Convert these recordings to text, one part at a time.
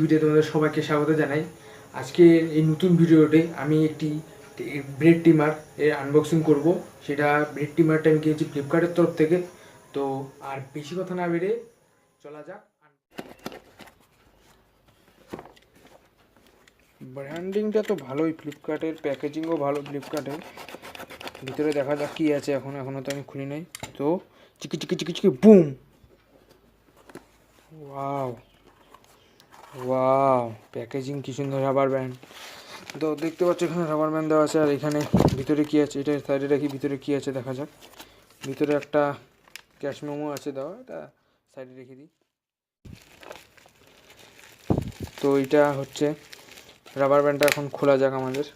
Video তোমাদের সবাইকে স্বাগত জানাই। আজকে এই নতুন ভিডিওতে আমি একটি ব্রেড ট্রিমার এর আনবক্সিং করব। সেটা ব্রেড ট্রিমারটা আমি কিনেছি ফ্লিপকার্টের তরফ থেকে। তো আর বেশি কথা না বেড়ে চলা যাক। ব্র্যান্ডিংটা তো ভালোই, ফ্লিপকার্টের প্যাকেজিংও ভালো ফ্লিপকার্টের। ভিতরে দেখা যাক কী আছে। এখনও তো আমি খুলি নাই। তো চিকি চিকি চিকি চিকি বুম, ওয়াও ওয়াও, প্যাকেজিং কি সুন্দর। রাবার ব্যান্ড, তো দেখতে পাচ্ছ এখানে রাবার ব্যান্ড দেওয়া আছে। আর এখানে ভিতরে কি আছে এটা সাইডে রাখি, ভিতরে কি আছে দেখা যাক। ভিতরে একটা ক্যাশ মেমো আছে দেওয়া, এটা সাইডে রেখে দিই। তো এটা হচ্ছে রাবার ব্যান্ডটা, এখন খোলা যাক আমাদের।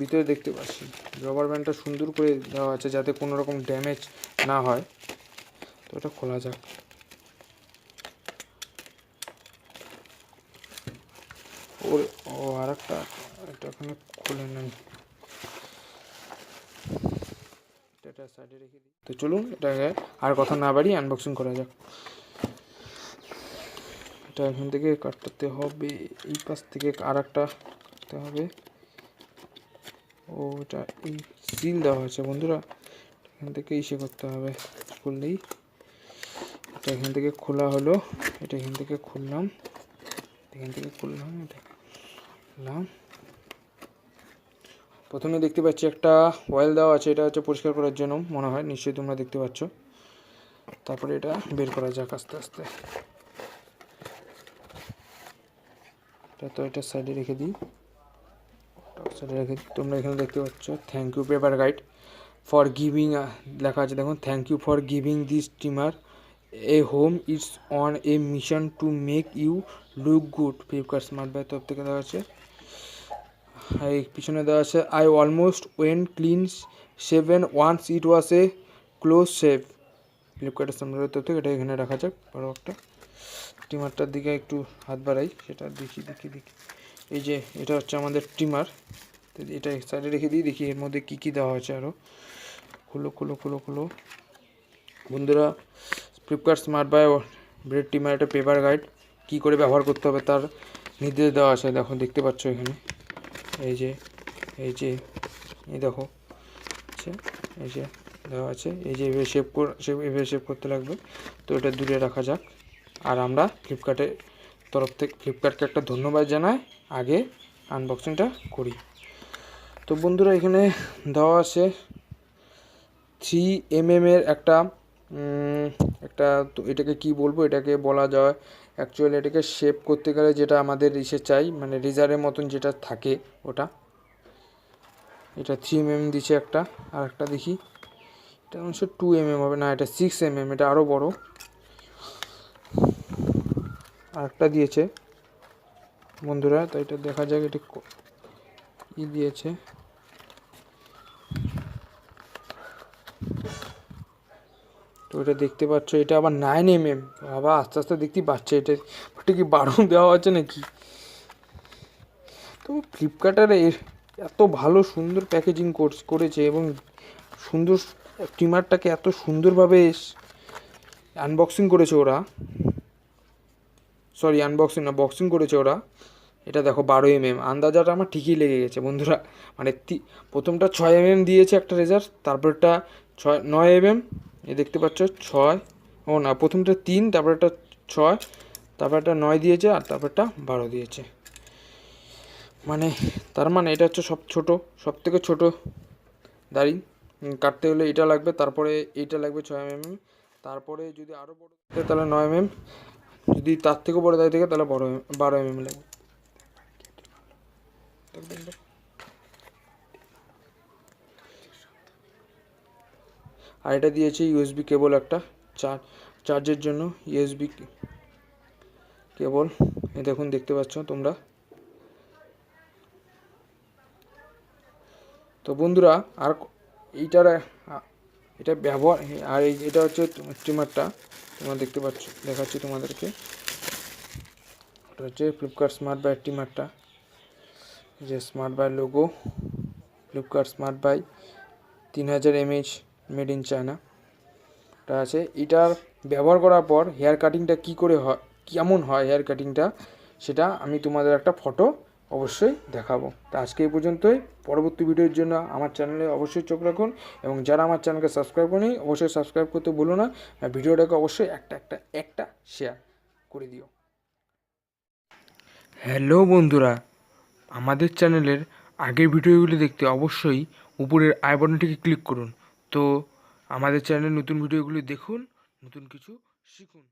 ভিতরে দেখতে পাচ্ছি রাবার ব্যান্ডটা সুন্দর করে দেওয়া আছে যাতে কোনো রকম ড্যামেজ না হয়। তো এটা খোলা যাক। ওর আর একটা, এটা এখানে খুলে নেই, এটা সাইডে রেখে দিই। তো চলুন এটাকে আর কথা না বাড়ি আনবক্সিং করা যাক। এটা এখান থেকে কাটতে হবে, এই পাশ থেকে আর একটা কাটতে হবে। ও এটা এই সিল দেওয়া আছে বন্ধুরা, এখান থেকে ইসে করতে হবে। খুললেই এটা এখান থেকে খোলা হলো, এটা এখান থেকে খুললাম, এখান থেকে খুললাম, এটা খুললাম। প্রথমে দেখতে পাচ্ছি একটা অয়েল দেওয়া আছে, এটা হচ্ছে পরিষ্কার করার জন্য মনে হয়, নিশ্চয়ই তোমরা দেখতে পাচ্ছ। তারপরে এটা বের করা যাক আস্তে আস্তে। এটা সাইডে রেখে দিই, সাইডে রেখে দিই। তোমরা এখানে দেখতে পাচ্ছ thank you paper guide for giving, লেখা আছে দেখুন, thank you for giving this trimmer a home, it's on a mission to make you look good. Flipkart Smart Buy তরফ থেকে দেওয়া আছে। আর এই পিছনে দেওয়া আছে I almost went clean shaven once it was a close shave. ফ্লিপকার্টের স্মার্ট বাই তরফ থেকে। এটা এখানে রাখা যাক। বড় একটা স্টিমারটার দিকে একটু হাত বাড়াই, সেটা দেখি। এই যে এটা হচ্ছে আমাদের ট্রিমার, এটা সাইডে রেখে দিই। দেখি এর মধ্যে কী কী দেওয়া হয়েছে আরও। খুলো বন্ধুরা, Flipkart Smart Buy beard trimmer একটা পেপার গাইড, কী করে ব্যবহার করতে হবে তার নির্দেশ দেওয়া আছে। দেখো দেখতে পাচ্ছ এখানে, এই যে এই দেখো, আচ্ছা এই যে দেওয়া আছে, এই যে এভাবে শেপ করতে লাগবে। তো এটা দূরে রাখা যাক। আর আমরা ফ্লিপকার্টকে একটা ধন্যবাদ জানাই, আগে আনবক্সিংটা করি। তো বন্ধুরা এখানে দেওয়া আছে 3mm এর একটা তো এটাকে কি বলবো, এটাকে বলা যায় অ্যাকচুয়ালি, এটাকে শেপ করতে গেলে যেটা আমাদের চাই, মানে রেজারের মতন যেটা থাকে ওটা। এটা 3mm দিচ্ছে একটা। আর একটা দেখি, এটা অবশ্য 2mm হবে না, এটা 6mm, এটা আরও বড়। আর একটা দিয়েছে বন্ধুরা, তো এটা দেখা যাক এটা কি দিয়েছে। তো এটা দেখতে পাচ্ছ, এটা আবার 9mm। আবার আস্তে আস্তে দেখতে পাচ্ছে এটা কি 12 দেওয়া আছে নাকি। তো ফ্লিপকার্টের এত ভালো সুন্দর প্যাকেজিং করেছে, এবং সুন্দর ট্রিমারটাকে এত সুন্দরভাবে আনবক্সিং করেছে ওরা। সরি, আনবক্সিং না, বক্সিং করেছে ওরা। এটা দেখো 12mm, আন্দাজাটা আমার ঠিকই লেগে গেছে বন্ধুরা। মানে প্রথমটা 6mm দিয়েছে একটা রেজার, তারপরটা 9mm, এ দেখতে পাচ্ছ 6, ও না, প্রথমটা 3, তারপরটা 6, তারপরটা 9 দিয়েছে, আর তারপরটা 12 দিয়েছে। মানে তার মানে এটা হচ্ছে সব থেকে ছোটো দাড়ি কাটতে হলে এটা লাগবে, তারপরে এইটা লাগবে 6mm, তারপরে যদি আরও বড় থাকে তাহলে 9mm, যদি তার থেকেও বড় দাড়ি থাকে তাহলে 12mm লাগবে। আর এটা দিয়েছে ইউএসবি কেবল একটা, চার্জের জন্য ইউএসবি কেবল। এই দেখুন, দেখতে পাচ্ছ তোমরা। তো বন্ধুরা, আর এটা ব্যবহার, আর এটা হচ্ছে স্টিমারটা, তোমরা দেখতে পাচ্ছ, দেখাচ্ছি তোমাদেরকে। এটা হচ্ছে ফ্লিপকার্ট স্মার্ট বাই স্টিমারটা, যে Smart Buy logo, Flipkart Smart Buy 3000 mAh, made in China. এটা আছে। এটার ব্যবহার করার পর হেয়ার কাটিংটা কী করে হয়, কেমন হয় হেয়ার কাটিংটা, সেটা আমি তোমাদের একটা ফটো অবশ্যই দেখাবো। তো আজকে এই পর্যন্তই। পরবর্তী ভিডিওর জন্য আমার চ্যানেলে অবশ্যই চোখ রাখুন, এবং যারা আমার চ্যানেলকে সাবস্ক্রাইব করেনি অবশ্যই সাবস্ক্রাইব করতে ভুলো না। ভিডিওটাকে অবশ্যই একটা শেয়ার করে দিও। হ্যালো বন্ধুরা, আমাদের চ্যানেলের আগের ভিডিওগুলি দেখতে অবশ্যই উপরের আই বাটনটিকে ক্লিক করুন। তো আমাদের চ্যানেলের নতুন ভিডিওগুলি দেখুন, নতুন কিছু শিখুন।